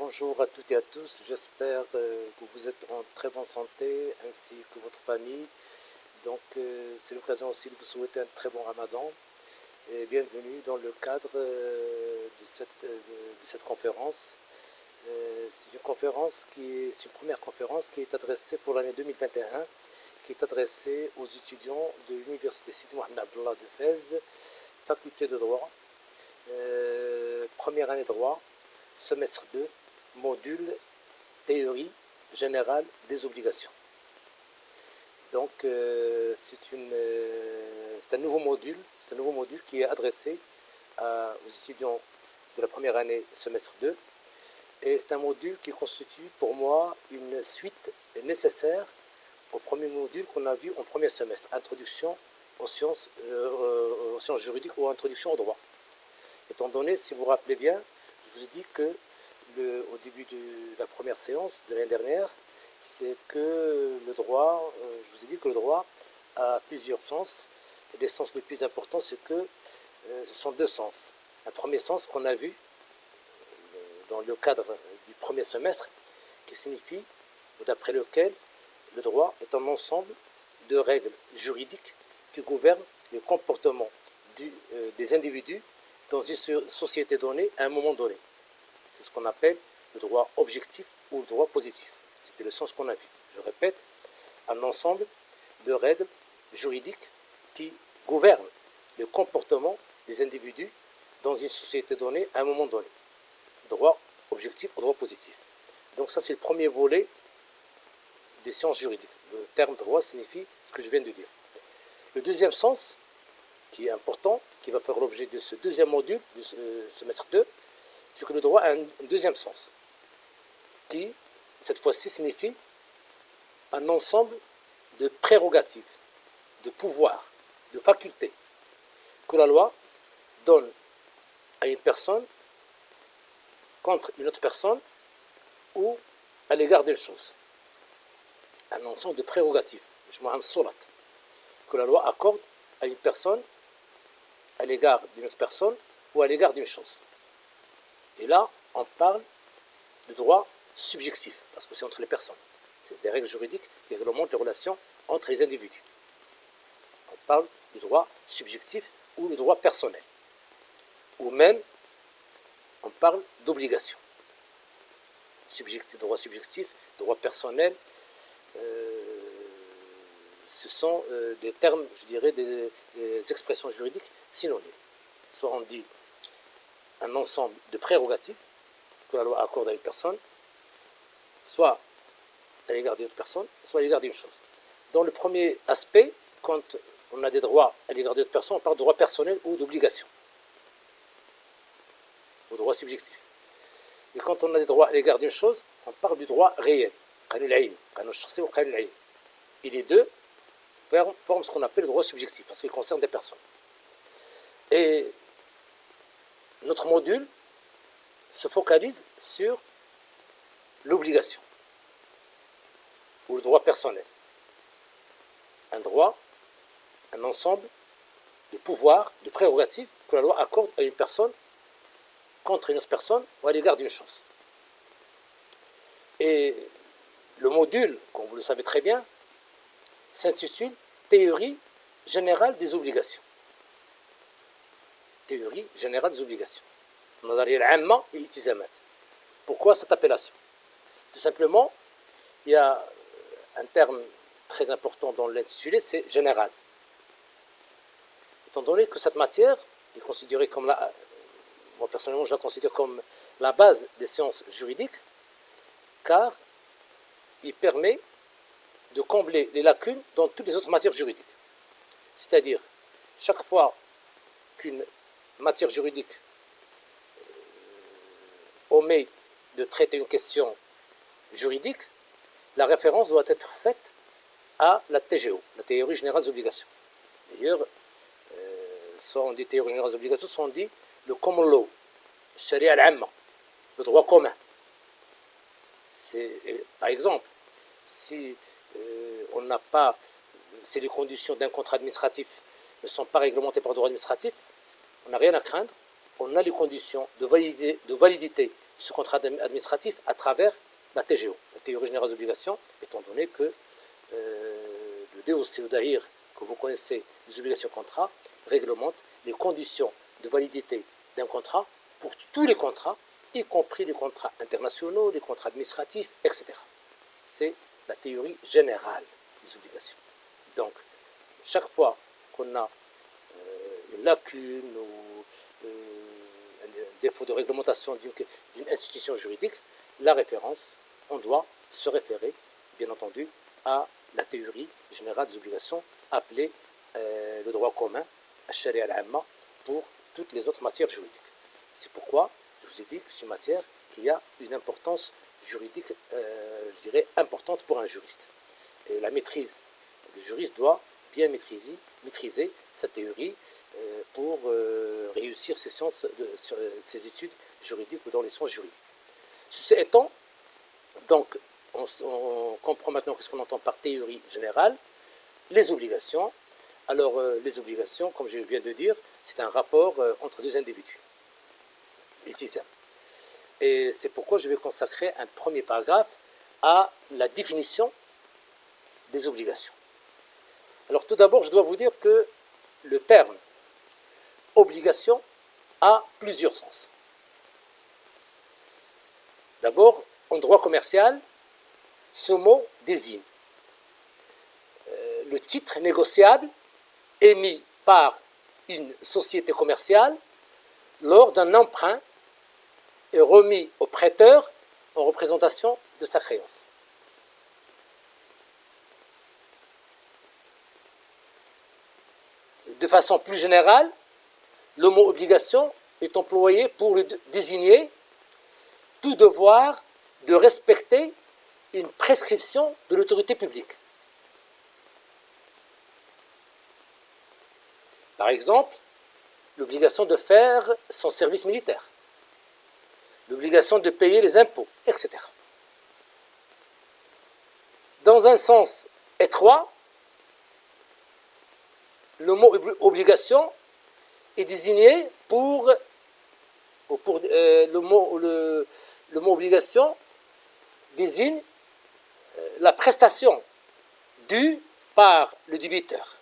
Bonjour à toutes et à tous, j'espère que vous êtes en très bonne santé ainsi que votre famille. C'est l'occasion aussi de vous souhaiter un très bon ramadan et bienvenue dans le cadre de cette conférence. C'est une c'est une première conférence qui est adressée pour l'année 2021, qui est adressée aux étudiants de l'Université Sidi Mohamed Abdallah de Fès, faculté de droit, première année de droit, semestre 2, module théorie générale des obligations. C'est un nouveau module qui est adressé aux étudiants de la première année semestre 2 et c'est un module qui constitue pour moi une suite nécessaire au premier module qu'on a vu en premier semestre, introduction aux sciences juridiques ou introduction au droit. Étant donné, si vous vous rappelez bien, je vous ai dit que au début de la première séance de l'année dernière, c'est que le droit, je vous ai dit que le droit a plusieurs sens. Et les sens les plus importants, c'est que ce sont deux sens. Un premier sens qu'on a vu dans le cadre du premier semestre, qui signifie, ou d'après lequel le droit est un ensemble de règles juridiques qui gouvernent le comportement des individus dans une société donnée à un moment donné. C'est ce qu'on appelle le droit objectif ou le droit positif. C'était le sens qu'on a vu. Je répète, un ensemble de règles juridiques qui gouvernent le comportement des individus dans une société donnée à un moment donné. Droit objectif ou droit positif. Donc ça, c'est le premier volet des sciences juridiques. Le terme droit signifie ce que je viens de dire. Le deuxième sens, qui est important, qui va faire l'objet de ce deuxième module du semestre 2, c'est que le droit a un deuxième sens, qui, cette fois-ci, signifie un ensemble de prérogatives, de pouvoirs, de facultés que la loi donne à une personne contre une autre personne ou à l'égard d'une chose. Un ensemble de prérogatives, que la loi accorde à une personne à l'égard d'une autre personne ou à l'égard d'une chose. Et là, on parle de droit subjectif, parce que c'est entre les personnes. C'est des règles juridiques qui réglementent les relations entre les individus. On parle du droit subjectif ou le droit personnel. Ou même, on parle d'obligation. Droit subjectif, droit personnel, ce sont des termes, je dirais, des expressions juridiques synonymes. Soit on dit un ensemble de prérogatives que la loi accorde à une personne, soit à l'égard d'une autre personne, soit à l'égard d'une chose. Dans le premier aspect, quand on a des droits à l'égard d'une autre personne, on parle de droit personnel ou d'obligation, ou droit subjectif. Et quand on a des droits à l'égard d'une chose, on parle du droit réel. Et les deux forment ce qu'on appelle le droit subjectif, parce qu'il concerne des personnes. Et notre module se focalise sur l'obligation, ou le droit personnel. Un droit, un ensemble de pouvoirs, de prérogatives que la loi accorde à une personne contre une autre personne ou à l'égard d'une chose. Et le module, comme vous le savez très bien, s'intitule Théorie générale des obligations. Théorie générale des obligations. Pourquoi cette appellation? Tout simplement, il y a un terme très important dans l'intitulé, c'est général. Étant donné que cette matière est considérée comme moi personnellement je la considère comme la base des sciences juridiques, car il permet de combler les lacunes dans toutes les autres matières juridiques. C'est-à-dire, chaque fois qu'une matière juridique omet de traiter une question juridique, la référence doit être faite à la TGO, la théorie générale des obligations. D'ailleurs, soit on dit théorie générale des obligations, soit on dit le common law, sharia al-amma, le droit commun. Par exemple, si si les conditions d'un contrat administratif ne sont pas réglementées par le droit administratif, on n'a rien à craindre. On a les conditions de validité ce contrat administratif à travers la TGO, la théorie générale des obligations, étant donné que le DOC ou DAHIR, que vous connaissez, les obligations contrat, réglemente les conditions de validité d'un contrat pour tous les contrats, y compris les contrats internationaux, les contrats administratifs, etc. C'est la théorie générale des obligations. Donc, chaque fois qu'on a une lacune ou un défaut de réglementation d'une institution juridique, la référence, on doit se référer, bien entendu, à la théorie générale des obligations, appelée le droit commun, al-sharia al-amma, pour toutes les autres matières juridiques. C'est pourquoi je vous ai dit que c'est une matière qui a une importance juridique, je dirais, importante pour un juriste. Et la maîtrise, le juriste doit bien maîtriser sa théorie pour réussir ses études juridiques ou dans les sciences juridiques. Ceci étant, donc, on comprend maintenant ce qu'on entend par théorie générale, les obligations. Alors, les obligations, comme je viens de dire, c'est un rapport entre deux individus. Et c'est pourquoi je vais consacrer un premier paragraphe à la définition des obligations. Alors, tout d'abord, je dois vous dire que le terme obligation a plusieurs sens. D'abord, en droit commercial, ce mot désigne le titre négociable émis par une société commerciale lors d'un emprunt et remis au prêteur en représentation de sa créance. De façon plus générale, le mot obligation est employé pour désigner tout devoir de respecter une prescription de l'autorité publique. Par exemple, l'obligation de faire son service militaire, l'obligation de payer les impôts, etc. Dans un sens étroit, le mot obligation est désigné le mot obligation désigne la prestation due par le débiteur.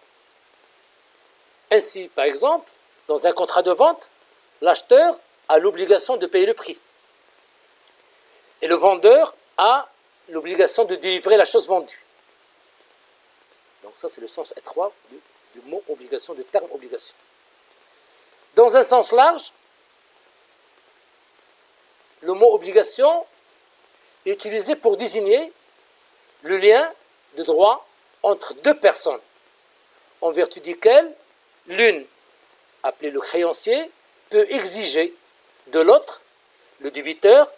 Ainsi, par exemple, dans un contrat de vente, l'acheteur a l'obligation de payer le prix. Et le vendeur a l'obligation de délivrer la chose vendue. Donc ça, c'est le sens étroit du mot obligation, du terme obligation. Dans un sens large, le mot obligation est utilisé pour désigner le lien de droit entre deux personnes, en vertu duquel l'une, appelée le créancier, peut exiger de l'autre, le débiteur,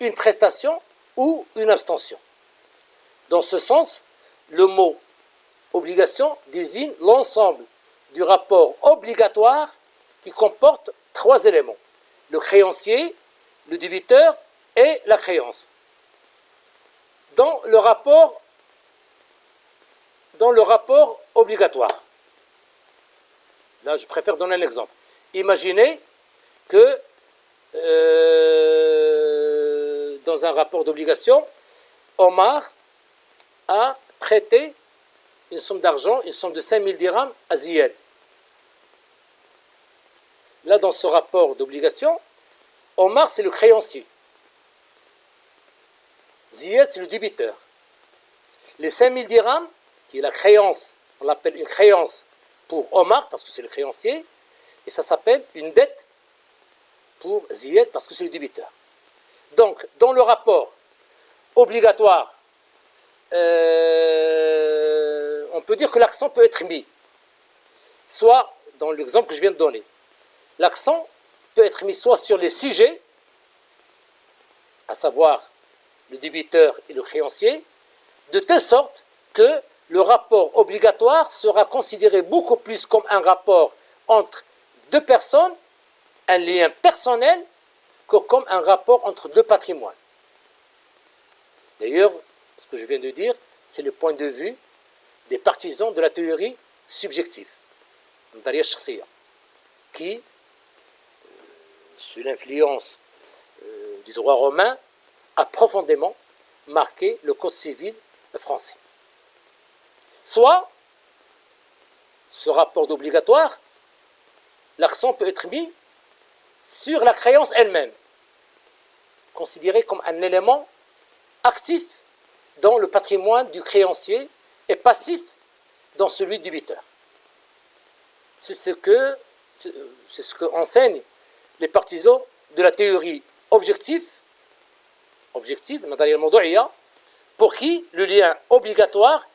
une prestation ou une abstention. Dans ce sens, le mot obligation désigne l'ensemble du rapport obligatoire qui comporte trois éléments: le créancier, le débiteur et la créance. Dans le rapport obligatoire, là je préfère donner un exemple. Imaginez que dans un rapport d'obligation, Omar a prêté une somme d'argent, une somme de 5000 dirhams à Ziyad. Là, dans ce rapport d'obligation, Omar, c'est le créancier. Ziyad, c'est le débiteur. Les 5000 dirhams, qui est la créance, on l'appelle une créance pour Omar, parce que c'est le créancier, et ça s'appelle une dette pour Ziyad, parce que c'est le débiteur. Donc, dans le rapport obligatoire, on peut dire que l'accent peut être mis, soit, dans l'exemple que je viens de donner, l'accent peut être mis soit sur les sujets, à savoir le débiteur et le créancier, de telle sorte que le rapport obligatoire sera considéré beaucoup plus comme un rapport entre deux personnes, un lien personnel, que comme un rapport entre deux patrimoines. D'ailleurs, ce que je viens de dire, c'est le point de vue des partisans de la théorie subjective, qui, sous l'influence du droit romain a profondément marqué le code civil français. Soit, ce rapport d'obligatoire, l'accent peut être mis sur la créance elle-même, considérée comme un élément actif dans le patrimoine du créancier et passif dans celui du débiteur. C'est ce que enseignent les partisans de la théorie objective, pour qui le lien obligatoire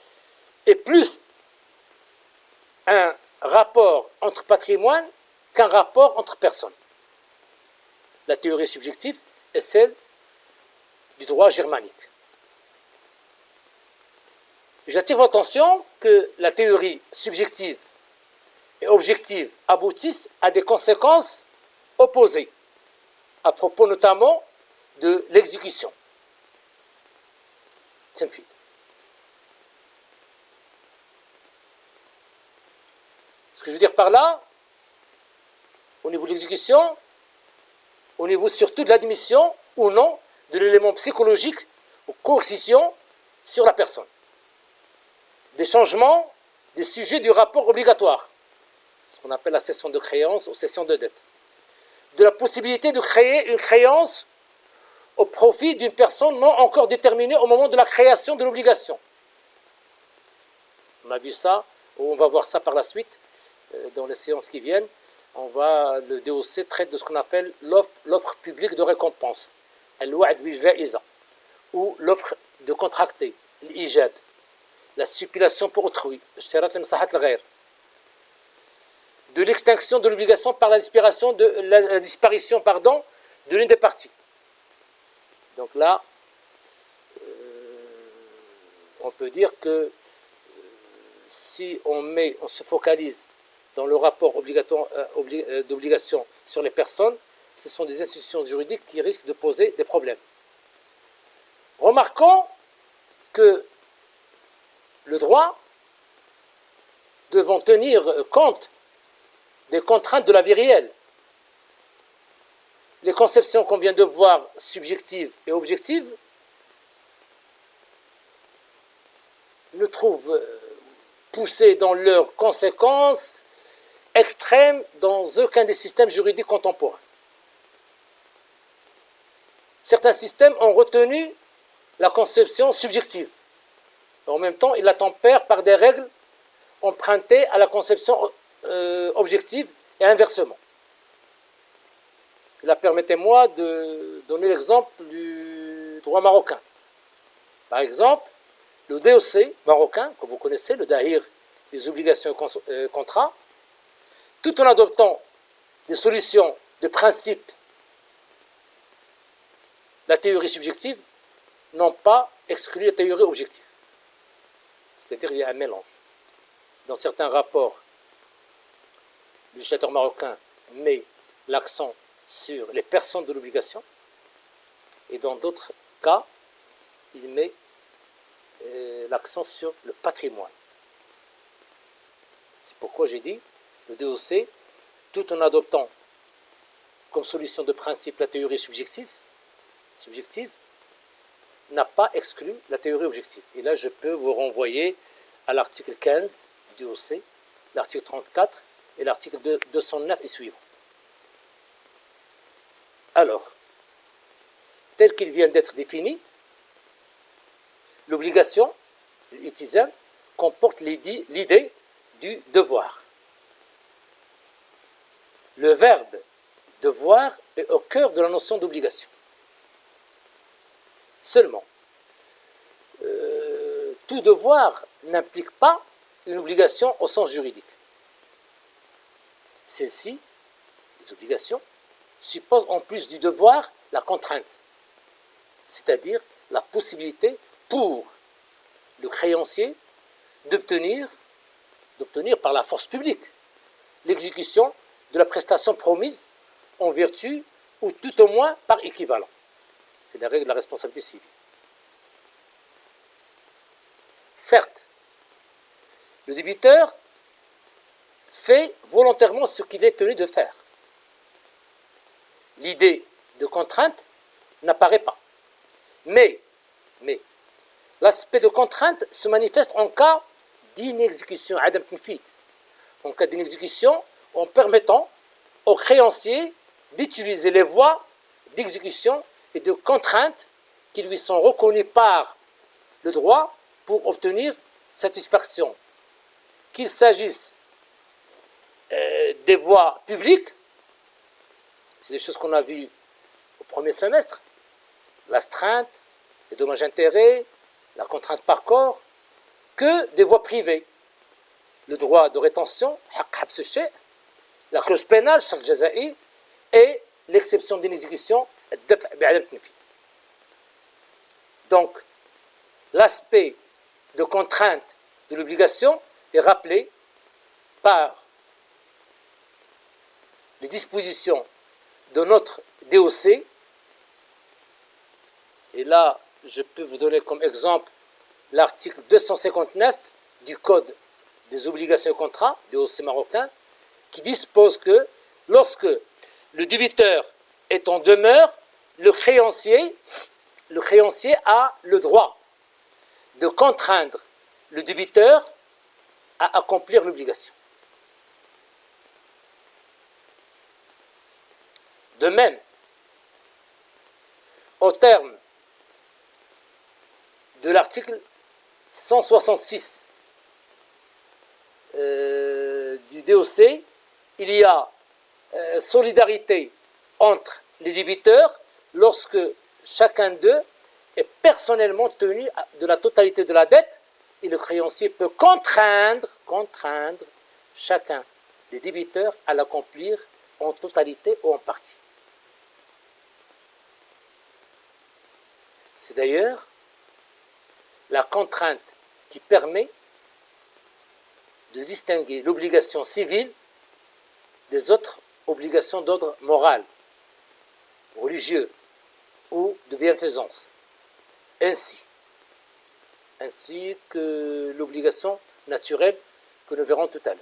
est plus un rapport entre patrimoine qu'un rapport entre personnes. La théorie subjective est celle du droit germanique. J'attire votre attention que la théorie subjective et objective aboutissent à des conséquences opposées, à propos notamment de l'exécution. Ce que je veux dire par là, au niveau de l'exécution, au niveau surtout de l'admission ou non de l'élément psychologique ou coercition sur la personne. Des changements des sujets du rapport obligatoire, ce qu'on appelle la cession de créance ou cession de dette. De la possibilité de créer une créance au profit d'une personne non encore déterminée au moment de la création de l'obligation. On a vu ça, ou on va voir ça par la suite, dans les séances qui viennent. Le DOC traite de ce qu'on appelle l'offre publique de récompense, ou l'offre de contracter, l'ijab, la stipulation pour autrui, de l'extinction de l'obligation par la disparition de l'une des parties. Donc là, on peut dire que si on se focalise dans le rapport d'obligation sur les personnes, ce sont des institutions juridiques qui risquent de poser des problèmes. Remarquons que le droit, devant tenir compte des contraintes de la vie réelle, les conceptions qu'on vient de voir, subjectives et objectives, ne trouvent poussées dans leurs conséquences extrêmes dans aucun des systèmes juridiques contemporains. Certains systèmes ont retenu la conception subjective. En même temps, ils la tempèrent par des règles empruntées à la conception objective et inversement. Là, permettez-moi de donner l'exemple du droit marocain. Par exemple, le DOC marocain, que vous connaissez, le Dahir des obligations et contrats, tout en adoptant des solutions de principe, la théorie subjective, n'ont pas exclu la théorie objective. C'est-à-dire qu'il y a un mélange. Dans certains rapports, le législateur marocain met l'accent sur les personnes de l'obligation, et dans d'autres cas, il met l'accent sur le patrimoine. C'est pourquoi j'ai dit, le DOC, tout en adoptant comme solution de principe la théorie subjective, n'a pas exclu la théorie objective. Et là, je peux vous renvoyer à l'article 15 du DOC, l'article 34 et l'article 209 et suivant. Alors, tel qu'il vient d'être défini, l'obligation, l'itizam, comporte l'idée du devoir. Le verbe devoir est au cœur de la notion d'obligation. Seulement, tout devoir n'implique pas une obligation au sens juridique. Celle-ci, les obligations, suppose en plus du devoir la contrainte, c'est-à-dire la possibilité pour le créancier d'obtenir par la force publique l'exécution de la prestation promise en vertu ou tout au moins par équivalent. C'est la règle de la responsabilité civile. Certes, le débiteur fait volontairement ce qu'il est tenu de faire. L'idée de contrainte n'apparaît pas. Mais l'aspect de contrainte se manifeste en cas d'inexécution, adam tanfid. En cas d'inexécution, en permettant aux créanciers d'utiliser les voies d'exécution et de contrainte qui lui sont reconnues par le droit pour obtenir satisfaction. Qu'il s'agisse des voies publiques, c'est des choses qu'on a vues au premier semestre, l'astreinte, les dommages-intérêts, la contrainte par corps, que des voies privées. Le droit de rétention, la clause pénale, et l'exception d'inexécution, donc, l'aspect de contrainte de l'obligation est rappelé par les dispositions de notre DOC. Et là, je peux vous donner comme exemple l'article 259 du Code des obligations et contrats, DOC marocain, qui dispose que lorsque le débiteur est en demeure, le créancier a le droit de contraindre le débiteur à accomplir l'obligation. De même, au terme de l'article 166 du DOC, il y a solidarité entre les débiteurs lorsque chacun d'eux est personnellement tenu de la totalité de la dette et le créancier peut contraindre chacun des débiteurs à l'accomplir en totalité ou en partie. C'est d'ailleurs la contrainte qui permet de distinguer l'obligation civile des autres obligations d'ordre moral, religieux ou de bienfaisance, ainsi que l'obligation naturelle que nous verrons tout à l'heure.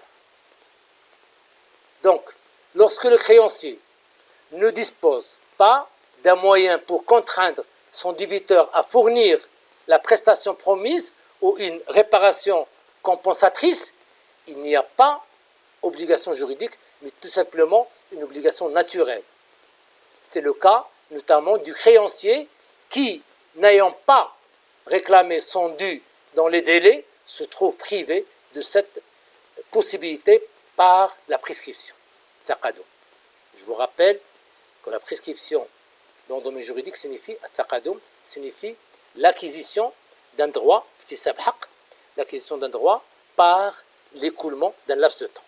Donc, lorsque le créancier ne dispose pas d'un moyen pour contraindre son débiteur à fournir la prestation promise ou une réparation compensatrice, il n'y a pas obligation juridique, mais tout simplement une obligation naturelle. C'est le cas notamment du créancier qui, n'ayant pas réclamé son dû dans les délais, se trouve privé de cette possibilité par la prescription. Taqadum. Je vous rappelle que la prescription dans le domaine juridique signifie l'acquisition d'un droit, l'acquisition d'un droit par l'écoulement d'un laps de temps.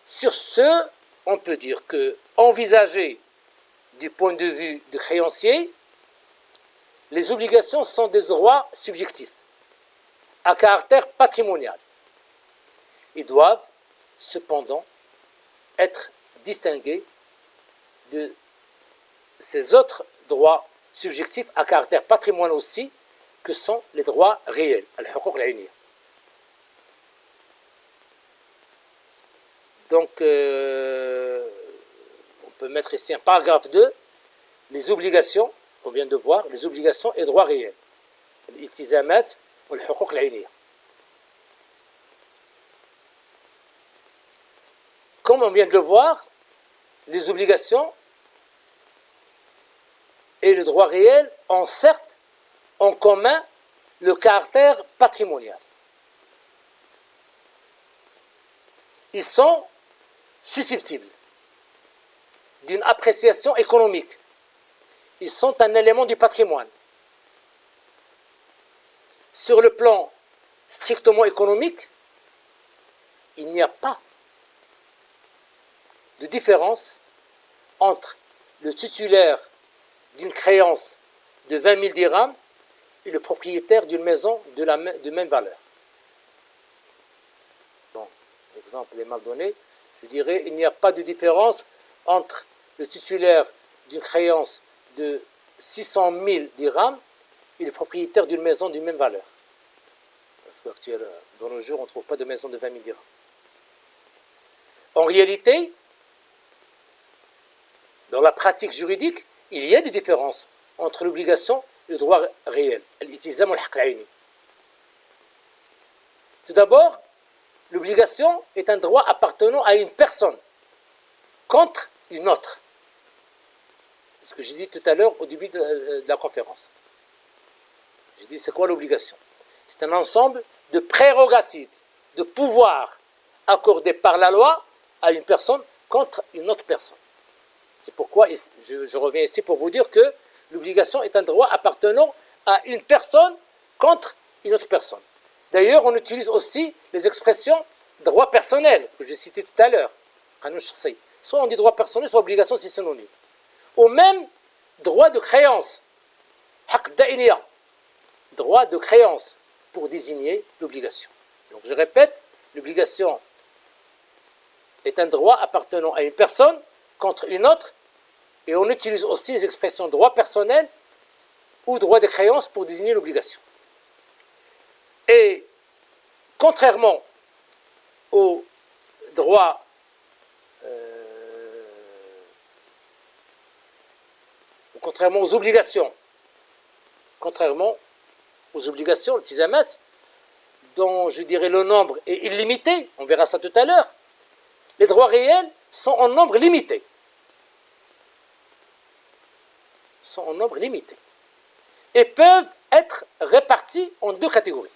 Sur ce, on peut dire que, envisagé du point de vue du créancier, les obligations sont des droits subjectifs à caractère patrimonial. Ils doivent cependant être distingués de ces autres droits subjectifs à caractère patrimonial aussi, que sont les droits réels, al-huquq al-'ayniyya. Donc, on peut mettre ici un paragraphe 2, les obligations, qu'on vient de voir, les obligations et droits réels. L'iltizamat ou al-huquq al-'ayniyya. Comme on vient de le voir, les obligations et le droit réel ont certes en commun le caractère patrimonial. Ils sont susceptibles d'une appréciation économique. Ils sont un élément du patrimoine. Sur le plan strictement économique, il n'y a pas de différence entre le titulaire d'une créance de 20 000 dirhams et le propriétaire d'une maison de même valeur. Bon, l'exemple est mal donné. Je dirais il n'y a pas de différence entre le titulaire d'une créance de 600 000 dirhams et le propriétaire d'une maison d'une même valeur. Parce qu'actuellement, dans nos jours, on ne trouve pas de maison de 20 000 dirhams. En réalité, dans la pratique juridique, il y a des différences entre l'obligation et le droit réel. Tout d'abord, l'obligation est un droit appartenant à une personne contre une autre. C'est ce que j'ai dit tout à l'heure au début de la conférence. J'ai dit, c'est quoi l'obligation? C'est un ensemble de prérogatives, de pouvoirs accordés par la loi à une personne contre une autre personne. C'est pourquoi je reviens ici pour vous dire que l'obligation est un droit appartenant à une personne contre une autre personne. D'ailleurs, on utilise aussi les expressions droit personnel, que j'ai cité tout à l'heure. Soit on dit droit personnel, soit obligation, c'est synonyme. Ou même droit de créance, droit de créance pour désigner l'obligation. Donc je répète, l'obligation est un droit appartenant à une personne contre une autre, et on utilise aussi les expressions droit personnel ou droit de créance pour désigner l'obligation. Et contrairement au droit contrairement aux obligations, le tisamas, dont je dirais le nombre est illimité, on verra ça tout à l'heure, les droits réels sont en nombre limité. Et peuvent être répartis en deux catégories.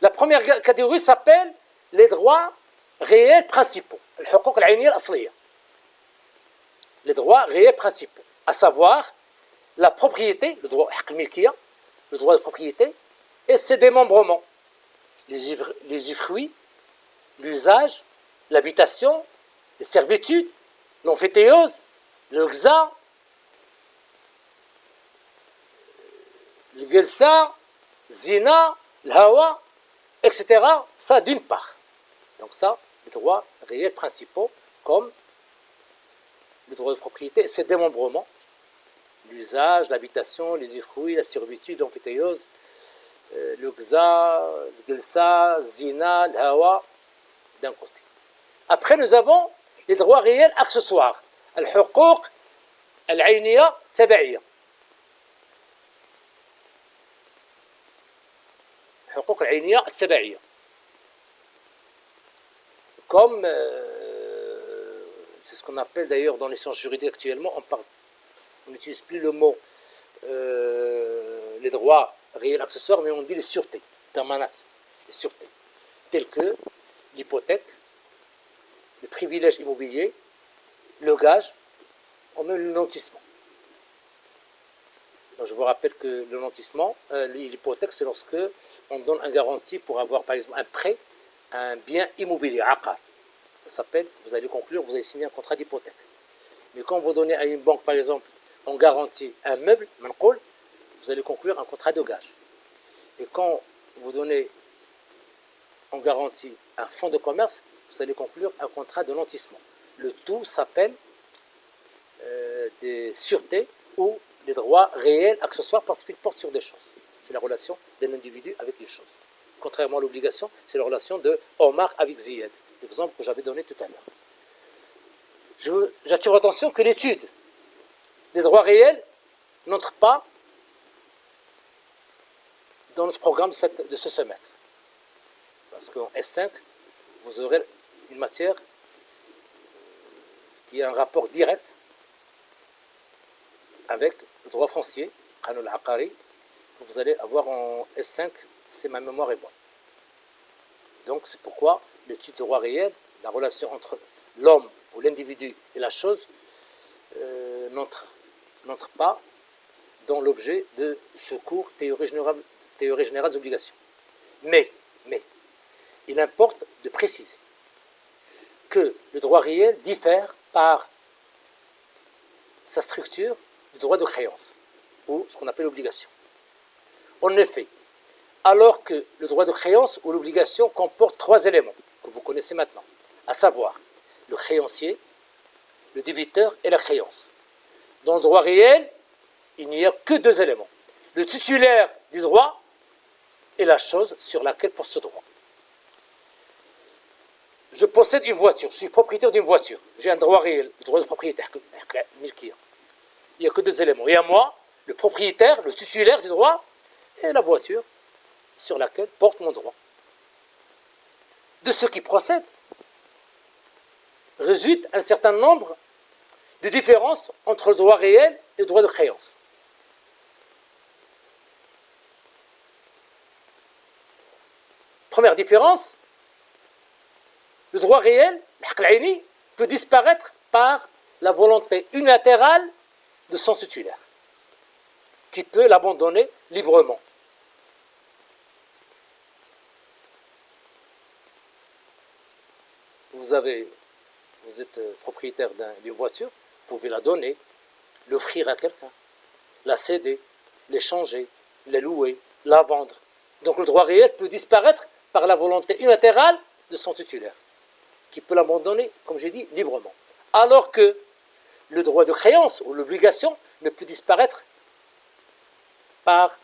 La première catégorie s'appelle les droits réels principaux, les droits réels principaux, à savoir la propriété, le droit de propriété, et ses démembrements, les usufruits, l'usage, l'habitation, les servitudes, l'emphytéose, le gza, le gelsa, zina, l'hawa, etc. Ça d'une part. Donc ça, les droits réels principaux, comme le droit de propriété et ses démembrements, l'usage, l'habitation, les usufruits, la servitude, l'emphytéose, le gza, le gelsa, zina, l'hawa, d'un côté. Après, nous avons les droits réels accessoires, al-huquq, al-ayniya, taba'iya. الحقوق العينية التبعية. Comme c'est ce qu'on appelle d'ailleurs dans les sciences juridiques actuellement, on n'utilise plus le mot les droits réels accessoires, mais on dit les sûretés, les sûretés, telles que l'hypothèque, le privilège immobilier, le gage, ou même le nantissement. Donc, je vous rappelle que le nantissement, l'hypothèque, c'est lorsque on donne une garantie pour avoir par exemple un prêt, un bien immobilier, aqar. Ça s'appelle, vous allez conclure, vous allez signer un contrat d'hypothèque. Mais quand vous donnez à une banque par exemple en garantie un meuble, vous allez conclure un contrat de gage. Et quand vous donnez en garantie un fonds de commerce, vous allez conclure un contrat de nantissement. Le tout s'appelle des sûretés ou des droits réels accessoires parce qu'ils portent sur des choses. C'est la relation d'un individu avec les choses. Contrairement à l'obligation, c'est la relation de Omar avec Ziyad, l'exemple que j'avais donné tout à l'heure. J'attire l'attention que l'étude des droits réels n'entre pas dans notre programme de ce semestre. Parce qu'en S5, vous aurez une matière qui a un rapport direct avec le droit foncier, Qanun al-Aqari, que vous allez avoir en S5, si ma mémoire est bonne. Donc c'est pourquoi l'étude de droit réel, la relation entre l'homme ou l'individu et la chose, n'entre pas dans l'objet de ce cours théorie générale des obligations. Mais, il importe de préciser que le droit réel diffère par sa structure du droit de créance, ou ce qu'on appelle l'obligation. En effet, alors que le droit de créance ou l'obligation comporte trois éléments que vous connaissez maintenant, à savoir le créancier, le débiteur et la créance. Dans le droit réel, il n'y a que deux éléments, le titulaire du droit et la chose sur laquelle porte ce droit. je possède une voiture, je suis propriétaire d'une voiture, j'ai un droit réel, le droit de propriétaire. Il n'y a que deux éléments. Il y a moi, le propriétaire, le titulaire du droit, et la voiture sur laquelle porte mon droit. De ce qui procède, résulte un certain nombre de différences entre le droit réel et le droit de créance. Première différence, le droit réel, l'aql peut disparaître par la volonté unilatérale de son titulaire, qui peut l'abandonner librement. Vous êtes propriétaire d'une voiture, vous pouvez la donner, l'offrir à quelqu'un, la céder, l'échanger, la louer, la vendre. Donc le droit réel peut disparaître par la volonté unilatérale de son titulaire, qui peut l'abandonner, comme j'ai dit, librement. Alors que le droit de créance ou l'obligation ne peut disparaître par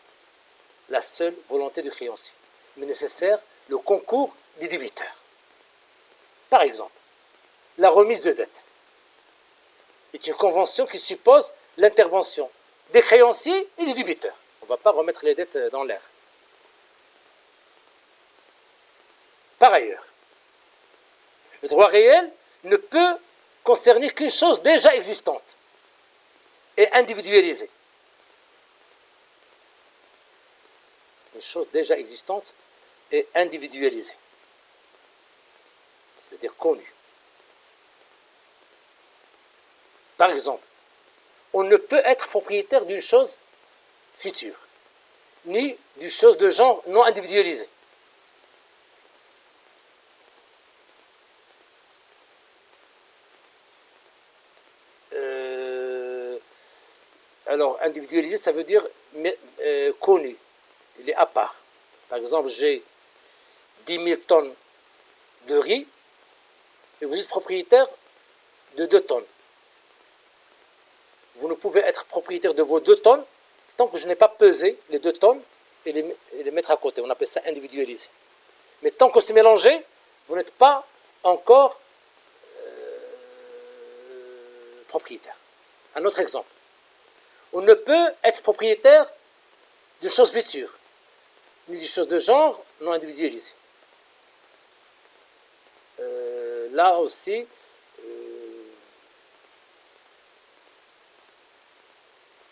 la seule volonté du créancier, mais nécessaire le concours des débiteurs. Par exemple, la remise de dette est une convention qui suppose l'intervention des créanciers et des débiteurs. On ne va pas remettre les dettes dans l'air. Par ailleurs, le droit réel ne peut concerner qu'une chose déjà existante et individualisée. Une chose déjà existante et individualisée, c'est-à-dire connue. Par exemple, on ne peut être propriétaire d'une chose future, ni d'une chose de genre non individualisée. Alors, individualisé, ça veut dire connu, il est à part. Par exemple, j'ai 10 000 tonnes de riz et vous êtes propriétaire de 2 tonnes. Vous ne pouvez être propriétaire de vos 2 tonnes tant que je n'ai pas pesé les 2 tonnes et les mettre à côté. On appelle ça individualisé. Mais tant que c'est mélangé, vous n'êtes pas encore propriétaire. Un autre exemple. On ne peut être propriétaire d'une chose future, ni d'une chose de genre non individualisée. Là aussi,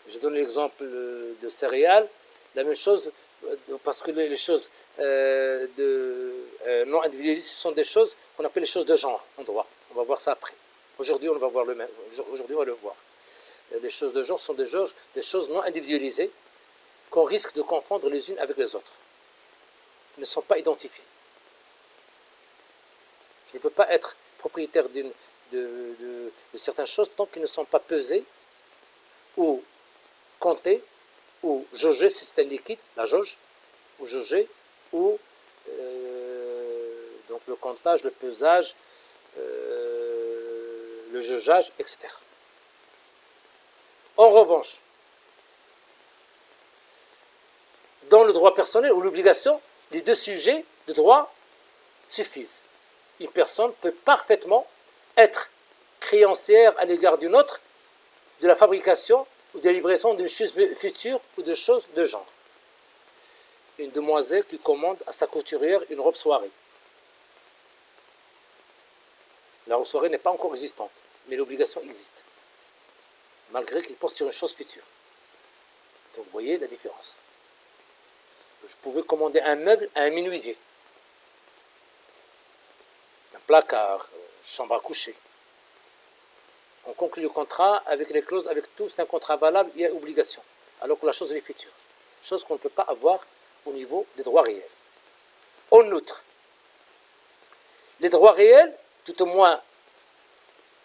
je donne l'exemple de céréales, la même chose, parce que les choses non individualisées, ce sont des choses qu'on appelle les choses de genre en droit. On va voir ça après. Aujourd'hui, on va voir le même. Aujourd'hui, on va le voir. Les choses de genre sont des choses non individualisées qu'on risque de confondre les unes avec les autres. Elles ne sont pas identifiées. Je ne peux pas être propriétaire de certaines choses tant qu'elles ne sont pas pesées ou comptées ou jaugées, si c'est un liquide, la jauge, ou jaugées, ou donc le comptage, le pesage, le jaugeage, etc. En revanche, dans le droit personnel ou l'obligation, les deux sujets de droit suffisent. Une personne peut parfaitement être créancière à l'égard d'une autre de la fabrication ou de la livraison d'une chose future ou de choses de genre. Une demoiselle qui commande à sa couturière une robe soirée. La robe soirée n'est pas encore existante, mais l'obligation existe, malgré qu'il porte sur une chose future. Donc vous voyez la différence. Je pouvais commander un meuble à un menuisier, un placard, chambre à coucher. On conclut le contrat avec les clauses, avec tout, c'est un contrat valable, il y a obligation, alors que la chose est future, chose qu'on ne peut pas avoir au niveau des droits réels. En outre, les droits réels, tout au moins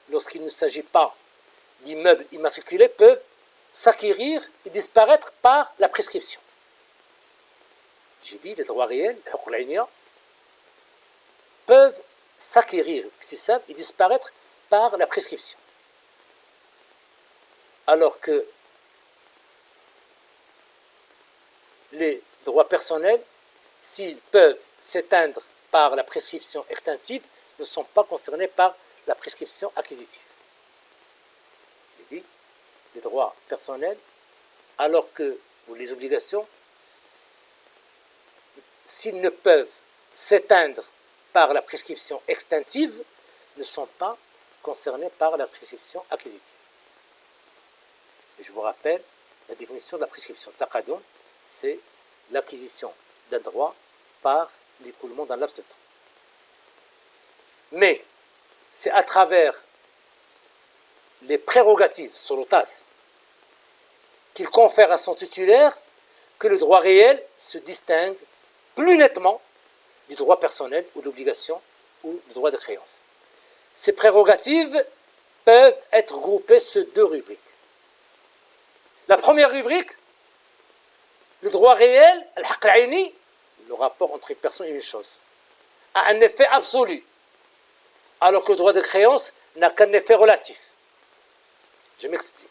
lorsqu'il ne s'agit pas d'immeubles immatriculés, peuvent s'acquérir et disparaître par la prescription. J'ai dit les droits réels, peuvent s'acquérir et disparaître par la prescription. Alors que les droits personnels, s'ils peuvent s'éteindre par la prescription extensive, ne sont pas concernés par la prescription acquisitive. J'ai dit, les droits personnels, alors que ou les obligations, s'ils ne peuvent s'éteindre par la prescription extinctive, ne sont pas concernés par la prescription acquisitive. Et je vous rappelle la définition de la prescription. Taqadum, c'est l'acquisition d'un droit par l'écoulement d'un laps de temps. Mais c'est à travers les prérogatives solotas qu'il confère à son titulaire que le droit réel se distingue plus nettement du droit personnel ou de l'obligation ou du droit de créance. Ces prérogatives peuvent être groupées sur deux rubriques. La première rubrique, le droit réel, al-haqq al-ayni, le rapport entre une personne et une chose, a un effet absolu, alors que le droit de créance n'a qu'un effet relatif. Je m'explique.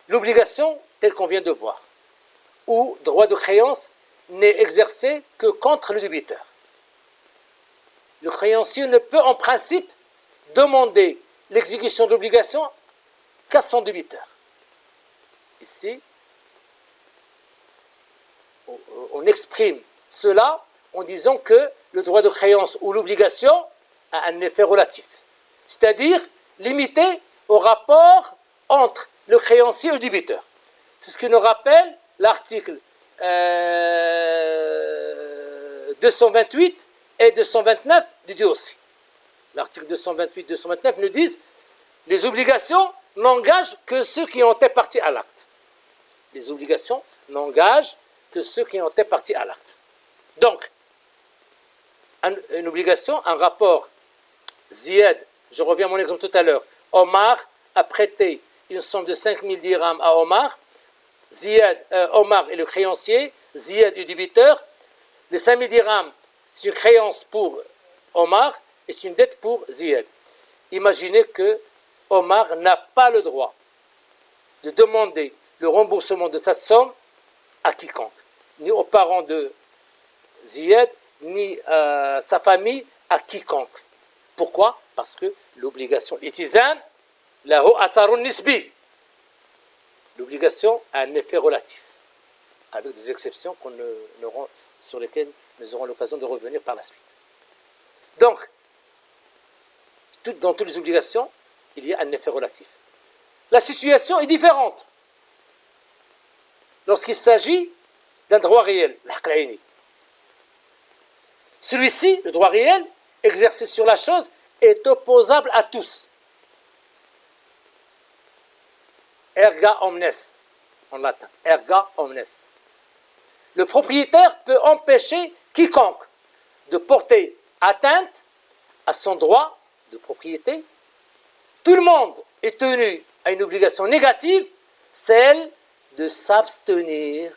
L'obligation, telle qu'on vient de voir, ou droit de créance, n'est exercé que contre le débiteur. Le créancier ne peut en principe demander l'exécution de l'obligation qu'à son débiteur. Ici, on exprime cela en disant que le droit de créance ou l'obligation a un effet relatif, c'est-à-dire limité au rapport entre le créancier et le débiteur. C'est ce que nous rappelle l'article 228 et 229 du DOC. L'article 228-229 nous disent les obligations n'engagent que ceux qui ont été partis à l'acte. Les obligations n'engagent que ceux qui ont été partis à l'acte. Donc, une obligation, un rapport, Ziyad, je reviens à mon exemple tout à l'heure, Omar a prêté une somme de 5000 dirhams à Omar, Omar est le créancier, Ziyad est le débiteur, les 5000 dirhams, c'est une créance pour Omar et c'est une dette pour Ziyad. Imaginez que Omar n'a pas le droit de demander le remboursement de cette somme à quiconque, ni aux parents de Ziyad, ni à sa famille, à quiconque. Pourquoi? Parce que l'obligation itizan, lahu atharun nisbi. L'obligation a un effet relatif, avec des exceptions sur lesquelles nous aurons l'occasion de revenir par la suite. Donc, dans toutes les obligations, il y a un effet relatif. La situation est différente lorsqu'il s'agit d'un droit réel, l'haqq al-ayni. Celui-ci, le droit réel, exercé sur la chose, est opposable à tous. Erga omnes, en latin. Erga omnes. Le propriétaire peut empêcher quiconque de porter atteinte à son droit de propriété. Tout le monde est tenu à une obligation négative, celle de s'abstenir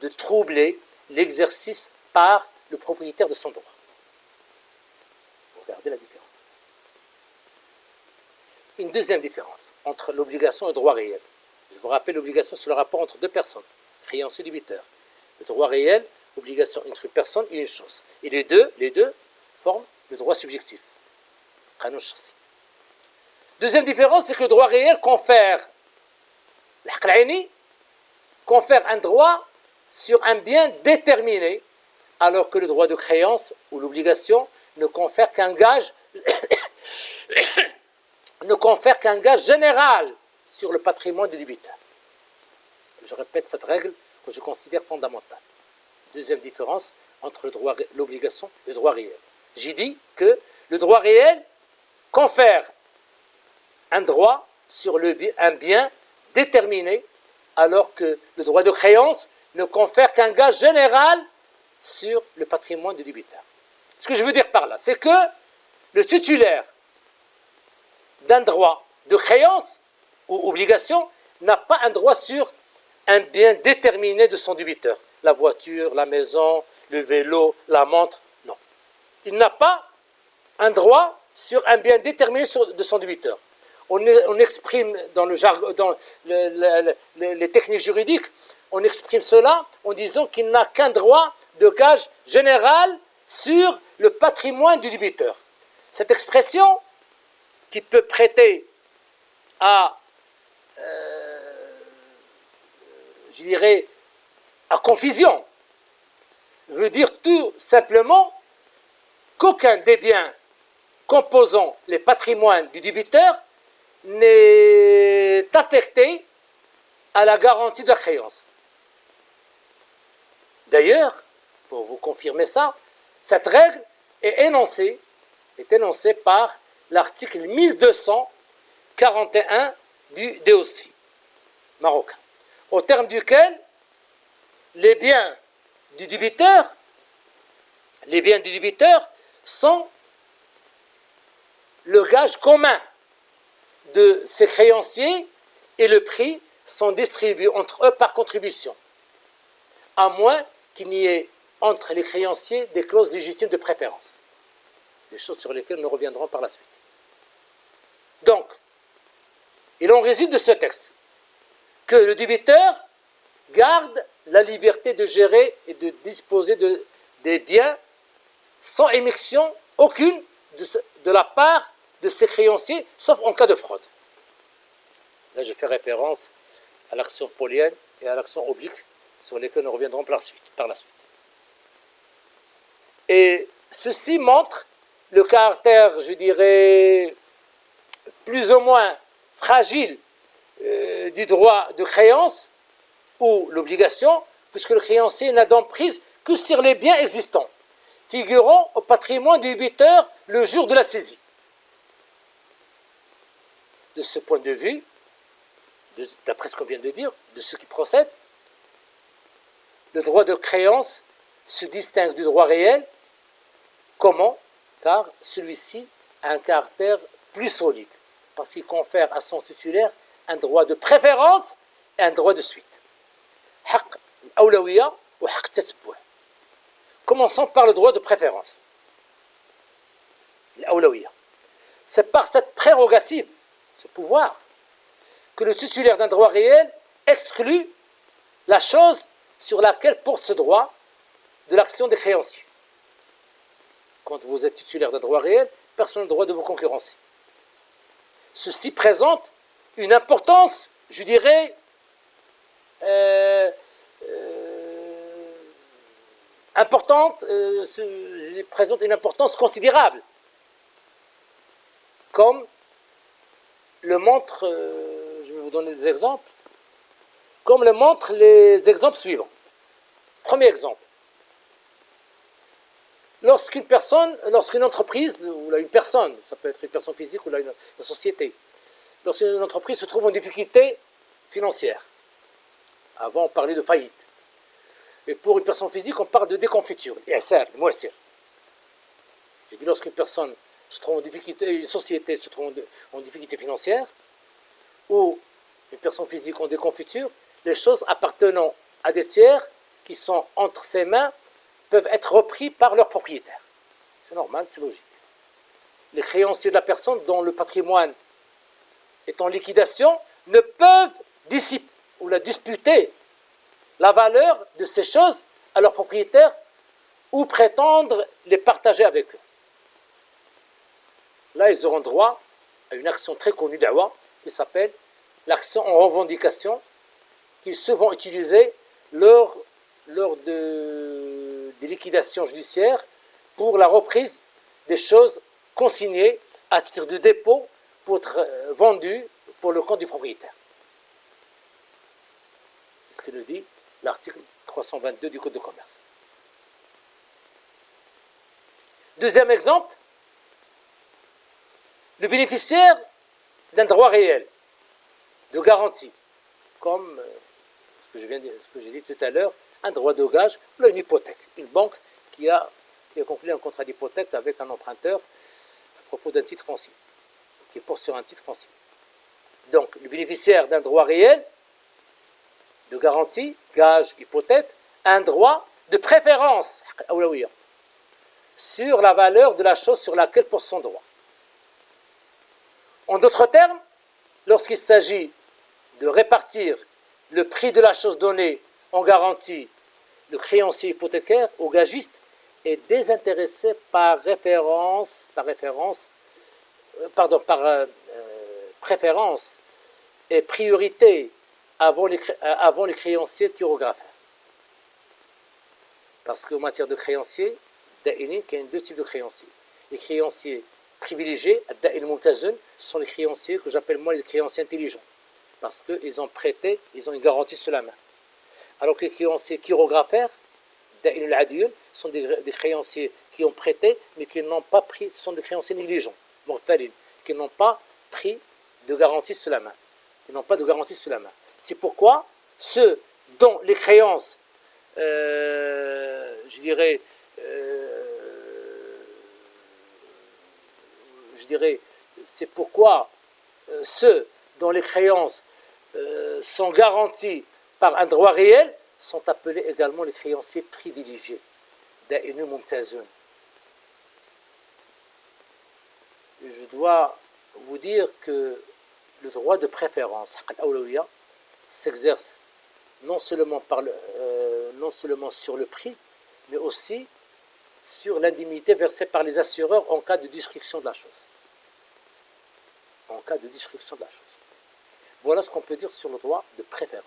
de troubler l'exercice par le propriétaire de son droit. Regardez la différence. Une deuxième différence entre l'obligation et le droit réel. Je vous rappelle l'obligation, c'est le rapport entre deux personnes, créancier et débiteur. Le droit réel, obligation entre une personne et une chose. Et les deux forment le droit subjectif. Deuxième différence, c'est que le droit réel confère un droit sur un bien déterminé, alors que le droit de créance ou l'obligation ne confère qu'un gage général sur le patrimoine du débiteur. Je répète cette règle que je considère fondamentale. Deuxième différence entre l'obligation et le droit réel. J'ai dit que le droit réel confère un droit sur un bien déterminé, alors que le droit de créance ne confère qu'un gage général sur le patrimoine du débiteur. Ce que je veux dire par là, c'est que le titulaire d'un droit de créance ou obligation n'a pas un droit sur un bien déterminé de son débiteur. La voiture, la maison, le vélo, la montre, non. Il n'a pas un droit sur un bien déterminé de son débiteur. On exprime dans les techniques juridiques, on exprime cela en disant qu'il n'a qu'un droit de gage général sur le patrimoine du débiteur. Cette expression, qui peut prêter à, je dirais, à confusion, veut dire tout simplement qu'aucun des biens composant les patrimoines du débiteur n'est affecté à la garantie de la créance. D'ailleurs, pour vous confirmer ça, cette règle est énoncée par l'article 1241 du DOC marocain, au terme duquel les biens du débiteur sont le gage commun de ses créanciers et le prix sont distribués entre eux par contribution, à moins qu'il n'y ait entre les créanciers des clauses légitimes de préférence, des choses sur lesquelles nous reviendrons par la suite. Donc, il en résulte de ce texte que le débiteur garde la liberté de gérer et de disposer des biens sans émission aucune de la part de ses créanciers, sauf en cas de fraude. Là, je fais référence à l'action polienne et à l'action oblique, sur lesquelles nous reviendrons par la suite. Et ceci montre le caractère, je dirais, plus ou moins fragile du droit de créance ou l'obligation, puisque le créancier n'a d'emprise que sur les biens existants, figurant au patrimoine du débiteur le jour de la saisie. De ce point de vue, d'après ce qu'on vient de dire, de ce qui procède, le droit de créance se distingue du droit réel. Comment? Car celui-ci a un caractère plus solide, parce qu'il confère à son titulaire un droit de préférence et un droit de suite. Commençons par le droit de préférence. C'est par cette prérogative, ce pouvoir, que le titulaire d'un droit réel exclut la chose sur laquelle porte ce droit de l'action des créanciers. Quand vous êtes titulaire d'un droit réel, personne n'a le droit de vous concurrencer. Ceci présente une importance, je dirais, présente une importance considérable, comme le montrent, je vais vous donner des exemples, comme le montrent les exemples suivants. Premier exemple. Lorsqu'une entreprise, ou là, une personne, ça peut être une personne physique ou là, une société, lorsqu'une entreprise se trouve en difficulté financière, avant on parlait de faillite, et pour une personne physique on parle de déconfiture, j'ai dit lorsqu'une personne se trouve en difficulté, une société se trouve en difficulté financière, ou une personne physique en déconfiture, les choses appartenant à des tiers qui sont entre ses mains peuvent être repris par leur propriétaire. C'est normal, c'est logique. Les créanciers de la personne dont le patrimoine est en liquidation ne peuvent disputer la valeur de ces choses à leur propriétaire ou prétendre les partager avec eux. Là, ils auront droit à une action très connue d'Awa qui s'appelle l'action en revendication, qui est souvent utilisée lors des liquidations judiciaires pour la reprise des choses consignées à titre de dépôt pour être vendues pour le compte du propriétaire. C'est ce que nous dit l'article 322 du Code de commerce. Deuxième exemple, le bénéficiaire d'un droit réel de garantie, comme ce que j'ai dit tout à l'heure, un droit de gage, une hypothèque. Une banque qui a conclu un contrat d'hypothèque avec un emprunteur à propos d'un titre foncier, qui porte sur un titre foncier. Donc, le bénéficiaire d'un droit réel de garantie, gage, hypothèque, a un droit de préférence sur la valeur de la chose sur laquelle porte son droit. En d'autres termes, lorsqu'il s'agit de répartir le prix de la chose donnée en garantie, le créancier hypothécaire au gagiste est désintéressé par préférence et priorité avant les créanciers chirographes. Parce qu'en matière de créanciers, il y a deux types de créanciers. Les créanciers privilégiés, ce sont les créanciers que j'appelle moi les créanciers intelligents. Parce qu'ils ont prêté, ils ont une garantie sur la main. Alors que les créanciers chirographaires, sont des créanciers qui ont prêté, mais qui n'ont pas pris, ce sont des créanciers négligents, qui n'ont pas pris de garantie sur la main. Ils n'ont pas de garantie sur la main. C'est pourquoi ceux dont les créances, c'est pourquoi ceux dont les créances sont garanties par un droit réel sont appelés également les créanciers privilégiés. Je dois vous dire que le droit de préférence s'exerce non seulement sur le prix, mais aussi sur l'indemnité versée par les assureurs en cas de destruction de la chose. En cas de destruction de la chose. Voilà ce qu'on peut dire sur le droit de préférence.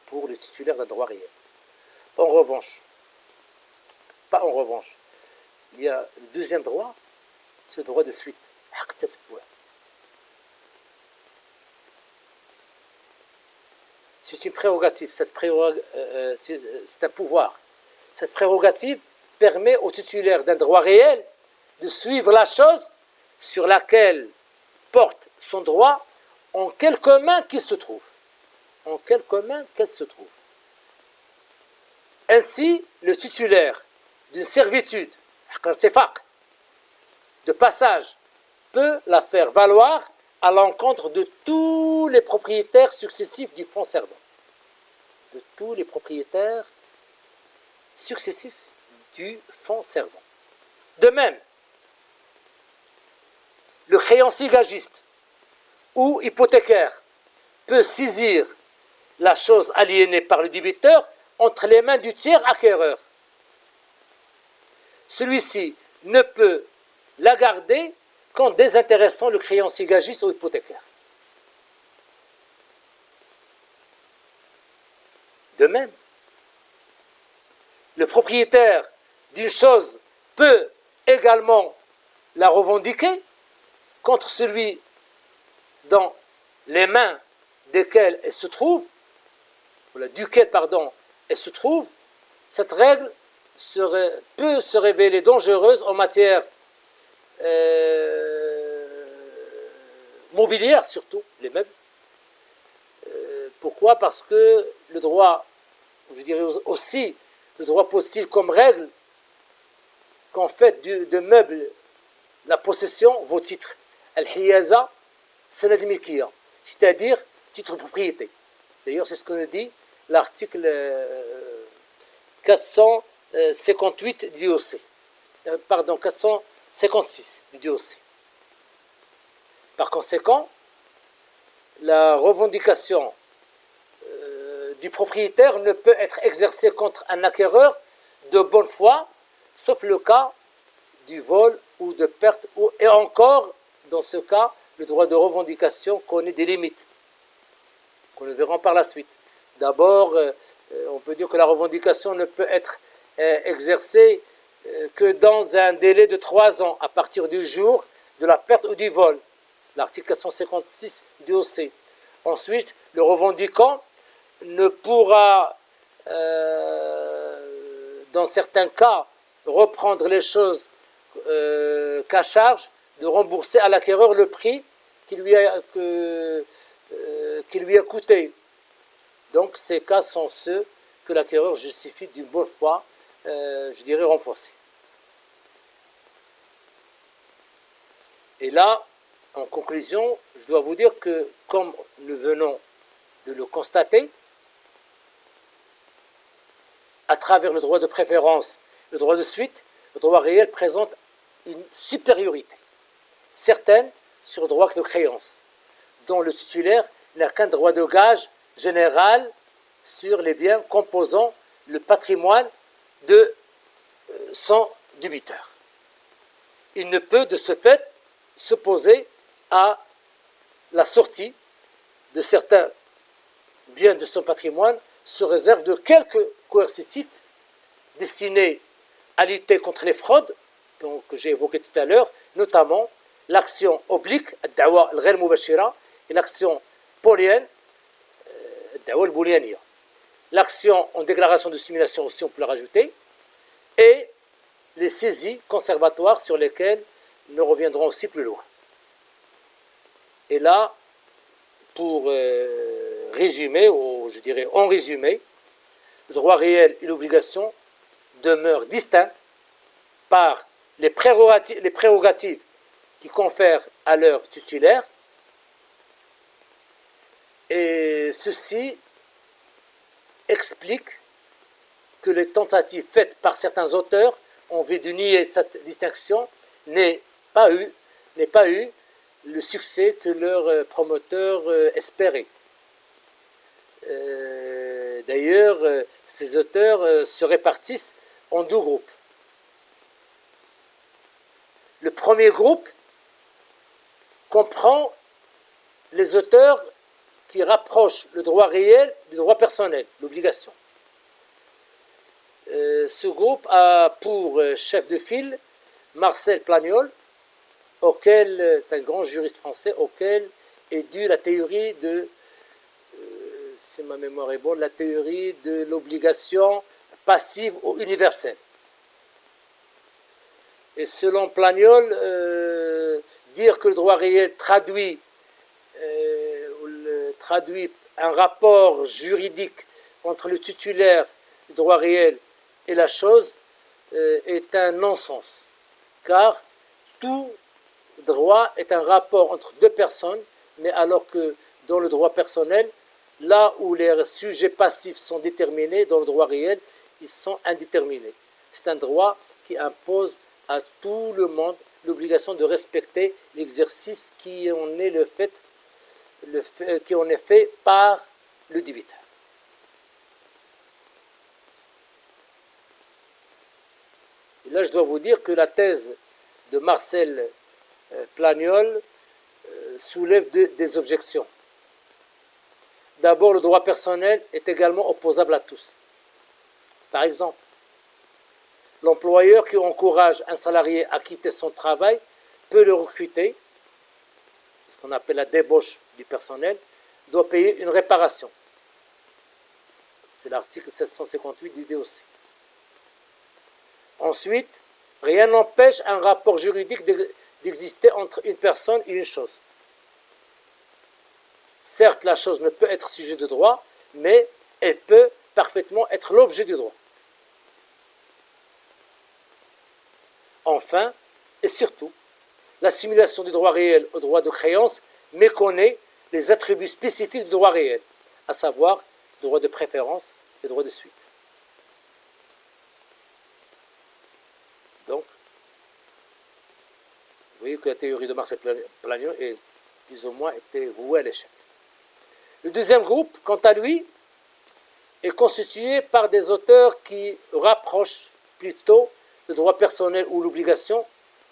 Pour les titulaires d'un droit réel. Pas en revanche, il y a le deuxième droit, c'est le droit de suite. C'est une prérogative, c'est un pouvoir. Cette prérogative permet au titulaire d'un droit réel de suivre la chose sur laquelle porte son droit en quelque main qu'il se trouve. En quelque main qu'elle se trouve. Ainsi, le titulaire d'une servitude de passage peut la faire valoir à l'encontre de tous les propriétaires successifs du fonds servant. De tous les propriétaires successifs du fonds servant. De même, le créancier gagiste ou hypothécaire peut saisir la chose aliénée par le débiteur entre les mains du tiers acquéreur. Celui-ci ne peut la garder qu'en désintéressant le créancier gagiste ou hypothécaire. De même, le propriétaire d'une chose peut également la revendiquer contre celui dans les mains duquel elle se trouve, cette règle peut se révéler dangereuse en matière mobilière, surtout, les meubles. Pourquoi ? Parce que le droit, je dirais aussi, le droit pose-t-il comme règle qu'en fait de meubles, la possession vaut titre. Al-Hiyaza, c'est la milkiya, c'est-à-dire titre de propriété. D'ailleurs, c'est ce que nous dit l'article 458 du DOC. 456 du DOC. Par conséquent, la revendication du propriétaire ne peut être exercée contre un acquéreur de bonne foi, sauf le cas du vol ou de perte, et encore, dans ce cas, le droit de revendication connaît des limites, qu'on le verra par la suite. D'abord, on peut dire que la revendication ne peut être exercée que dans un délai de 3 ans, à partir du jour de la perte ou du vol. L'article 456 du DOC. Ensuite, le revendiquant ne pourra, dans certains cas, reprendre les choses qu'à charge de rembourser à l'acquéreur le prix qui lui a coûté. Donc, ces cas sont ceux que l'acquéreur justifie d'une bonne foi, je dirais, renforcée. Et là, en conclusion, je dois vous dire que, comme nous venons de le constater, à travers le droit de préférence, le droit de suite, le droit réel présente une supériorité certaine sur le droit de créance, dont le titulaire n'a qu'un droit de gage général sur les biens composant le patrimoine de son débiteur. Il ne peut de ce fait s'opposer à la sortie de certains biens de son patrimoine sous réserve de quelques coercitifs destinés à lutter contre les fraudes, donc, que j'ai évoqué tout à l'heure, notamment l'action oblique, ad-da'wa al-ghayr mubashira, et l'action polienne, ad-da'wa al-boulianiya. L'action en déclaration de simulation aussi, on peut la rajouter, et les saisies conservatoires sur lesquelles nous reviendrons aussi plus loin. Et là, pour résumer, ou je dirais en résumé, le droit réel et l'obligation demeurent distincts par les prérogatives qui confèrent à leur titulaire, et ceci explique que les tentatives faites par certains auteurs en vue de nier cette distinction n'aient pas eu le succès que leurs promoteurs espéraient. D'ailleurs, ces auteurs se répartissent en deux groupes. Le premier groupe comprend les auteurs qui rapprochent le droit réel du droit personnel, l'obligation. Ce groupe a pour chef de file Marcel Plagnol, c'est un grand juriste français, auquel est due la théorie de, si ma mémoire est bonne, la théorie de l'obligation passive ou universelle. Et selon Plagnol, dire que le droit réel traduit un rapport juridique entre le titulaire du droit réel et la chose est un non-sens, car tout droit est un rapport entre deux personnes, mais alors que dans le droit personnel, là où les sujets passifs sont déterminés, dans le droit réel, ils sont indéterminés. C'est un droit qui impose à tout le monde l'obligation de respecter l'exercice qui en est qui en est fait par le débiteur. Et là, je dois vous dire que la thèse de Marcel Plagnol soulève des objections. D'abord, le droit personnel est également opposable à tous. Par exemple, l'employeur qui encourage un salarié à quitter son travail peut le recruter, ce qu'on appelle la débauche du personnel, doit payer une réparation. C'est l'article 758 du DOC. Ensuite, rien n'empêche un rapport juridique d'exister entre une personne et une chose. Certes, la chose ne peut être sujet de droit, mais elle peut parfaitement être l'objet du droit. Enfin, et surtout, l'assimilation du droit réel au droit de créance méconnaît les attributs spécifiques du droit réel, à savoir le droit de préférence et le droit de suite. Donc, vous voyez que la théorie de Marcel Plagnol est plus ou moins été vouée à l'échec. Le deuxième groupe, quant à lui, est constitué par des auteurs qui rapprochent plutôt le droit personnel ou l'obligation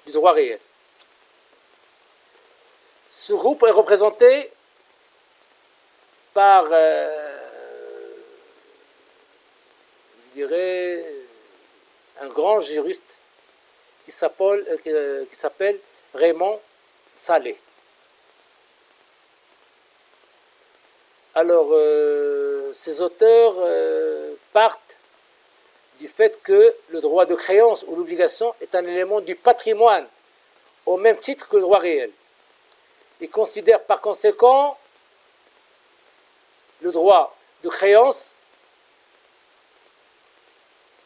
du droit réel. Ce groupe est représenté par, je dirais, un grand juriste qui s'appelle Raymond Salé. Alors, ces auteurs partent du fait que le droit de créance ou l'obligation est un élément du patrimoine, au même titre que le droit réel. Ils considèrent par conséquent le droit de créance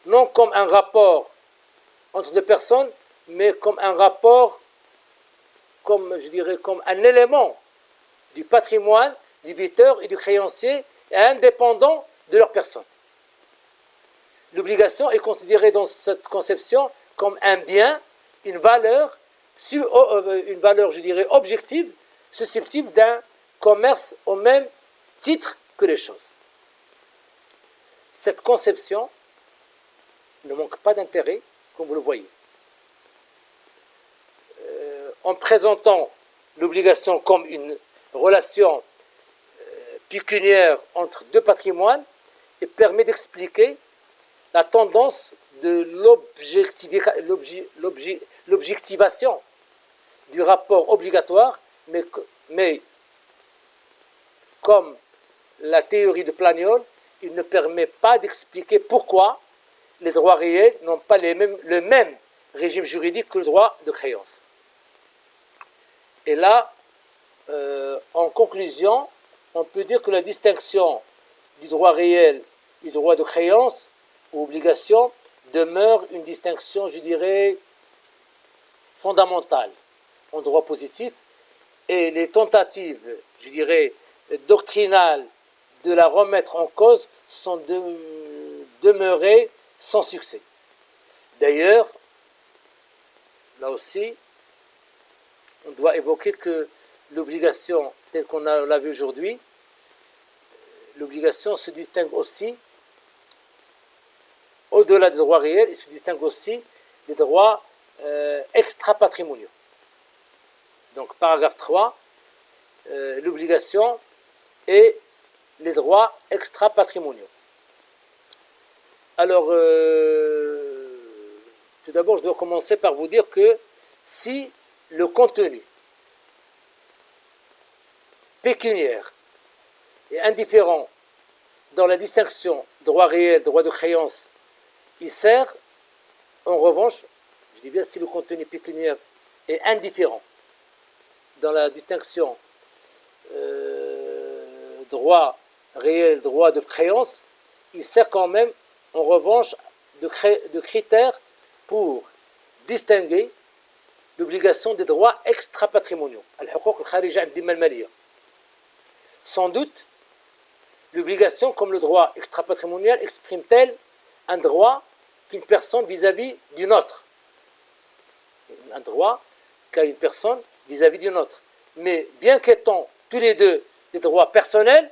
non comme un rapport entre deux personnes, mais comme un rapport, comme un élément du patrimoine du débiteur et du créancier, et indépendant de leur personne. L'obligation est considérée dans cette conception comme un bien, une valeur, je dirais, objective, susceptible d'un commerce au même titre que les choses. Cette conception ne manque pas d'intérêt, comme vous le voyez. En présentant l'obligation comme une relation pécuniaire entre deux patrimoines, il permet d'expliquer la tendance de l'objectivation du rapport obligatoire, mais comme la théorie de Planiol, il ne permet pas d'expliquer pourquoi les droits réels n'ont pas le même régime juridique que le droit de créance. Et là, en conclusion, on peut dire que la distinction du droit réel et du droit de créance ou obligation demeure une distinction, je dirais, fondamentale en droit positif, et les tentatives, je dirais, doctrinales de la remettre en cause sont demeurées sans succès. D'ailleurs, là aussi, on doit évoquer que l'obligation, telle qu'on l'a vu aujourd'hui, l'obligation se distingue aussi, au-delà des droits réels, il se distingue aussi des droits extra-patrimoniaux. Donc, paragraphe 3, l'obligation et les droits extra-patrimoniaux. Alors, tout d'abord, je dois commencer par vous dire que si le contenu pécuniaire est indifférent dans la distinction droit réel, droit de créance, il sert, en revanche, je dis bien si le contenu pécuniaire est indifférent dans la distinction droit réel, droit de créance, il sert quand même, en revanche, de critère pour distinguer l'obligation des droits extra-patrimoniaux. Sans doute, l'obligation, comme le droit extra-patrimonial, exprime-t-elle un droit qu'une personne vis-à-vis d'une autre. Un droit qu'a une personne vis-à-vis d'une autre. Mais bien qu'étant tous les deux des droits personnels,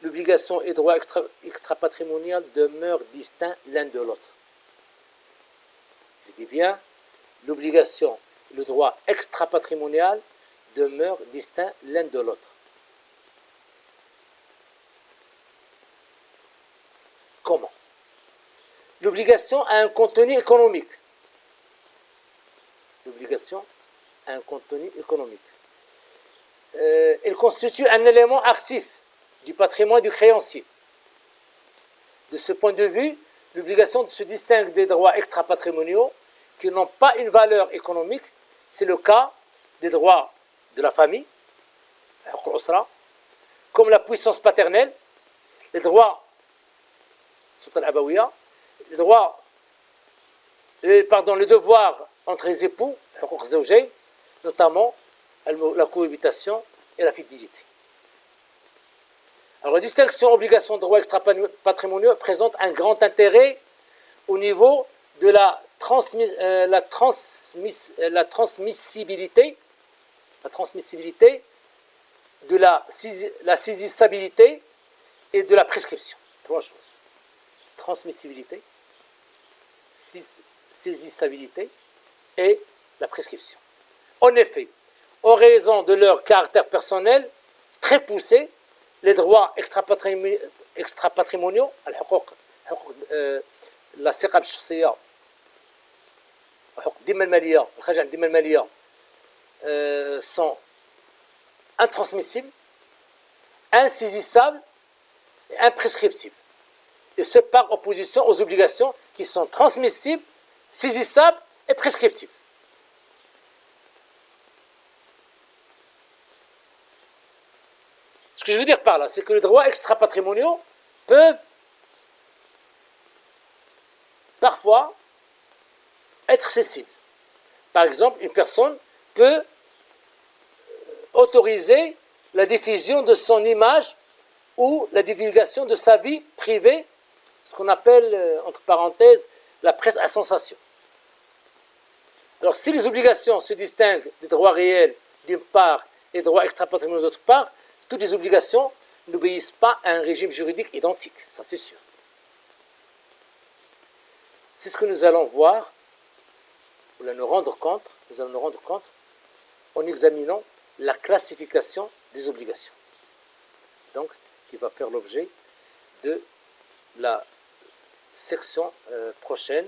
l'obligation et le droit extra-patrimonial demeurent distincts l'un de l'autre. Je dis bien, l'obligation et le droit extra-patrimonial demeurent distincts l'un de l'autre. Comment? L'obligation a un contenu économique. L'obligation a un contenu économique. Elle constitue un élément actif du patrimoine du créancier. De ce point de vue, l'obligation se distingue des droits extra-patrimoniaux qui n'ont pas une valeur économique. C'est le cas des droits de la famille, comme la puissance paternelle, les droits le devoir entre les époux, notamment la cohabitation et la fidélité. Alors la distinction obligation de droits extra-patrimoniaux présente un grand intérêt au niveau de la transmissibilité, de la saisissabilité et de la prescription. Trois choses. Transmissibilité, saisissabilité et la prescription. En effet, en raison de leur caractère personnel très poussé, les droits extra-patrimoniaux, la ثقة الشخصية الذمة المالية الخارج عن الذمة المالية sont intransmissibles, insaisissables et imprescriptibles. Et ce par opposition aux obligations qui sont transmissibles, saisissables et prescriptibles. Ce que je veux dire par là, c'est que les droits extra-patrimoniaux peuvent parfois être cessibles. Par exemple, une personne peut autoriser la diffusion de son image ou la divulgation de sa vie privée, ce qu'on appelle, entre parenthèses, la presse à sensation. Alors, si les obligations se distinguent des droits réels d'une part et des droits extra-patrimoniaux d'autre part, toutes les obligations n'obéissent pas à un régime juridique identique, ça c'est sûr. C'est ce que nous allons voir, nous allons nous rendre compte en examinant la classification des obligations. Donc, qui va faire l'objet de la section prochaine,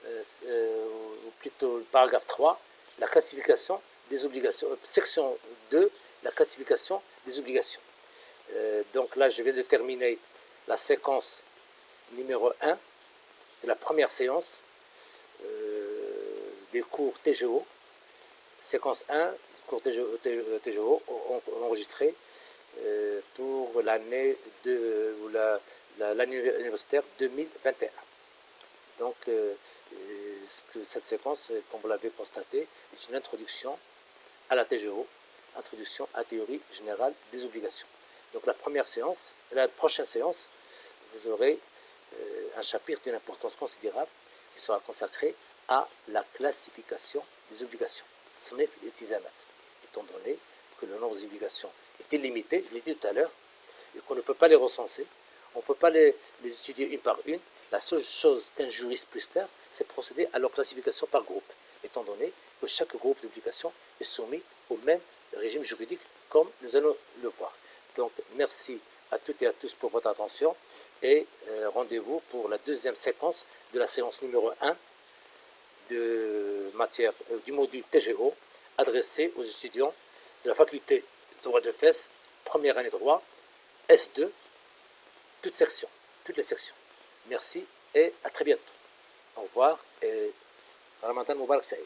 ou plutôt le paragraphe 3, la classification des obligations, section 2, la classification des obligations. Donc là, je viens de terminer la séquence numéro 1 de la première séance des cours TGO, séquence 1, cours TGO enregistré pour l'année universitaire 2021. Donc, cette séquence, comme vous l'avez constaté, est une introduction à la TGO, introduction à la théorie générale des obligations. Donc, la prochaine séance, vous aurez un chapitre d'une importance considérable qui sera consacré à la classification des obligations, SNEF et TIZAMAT, étant donné que le nombre d'obligations est illimité, je l'ai dit tout à l'heure, et qu'on ne peut pas les recenser, on ne peut pas les étudier une par une. La seule chose qu'un juriste puisse faire, c'est procéder à leur classification par groupe, étant donné que chaque groupe d'obligations est soumis au même régime juridique, comme nous allons le voir. Donc, merci à toutes et à tous pour votre attention, et rendez-vous pour la deuxième séquence de la séance numéro 1 du module TGO, adressé aux étudiants de la faculté de droit de FES, première année de droit, S2, toutes les sections. Merci et à très bientôt. Au revoir et Ramadan Mubarak Saïd.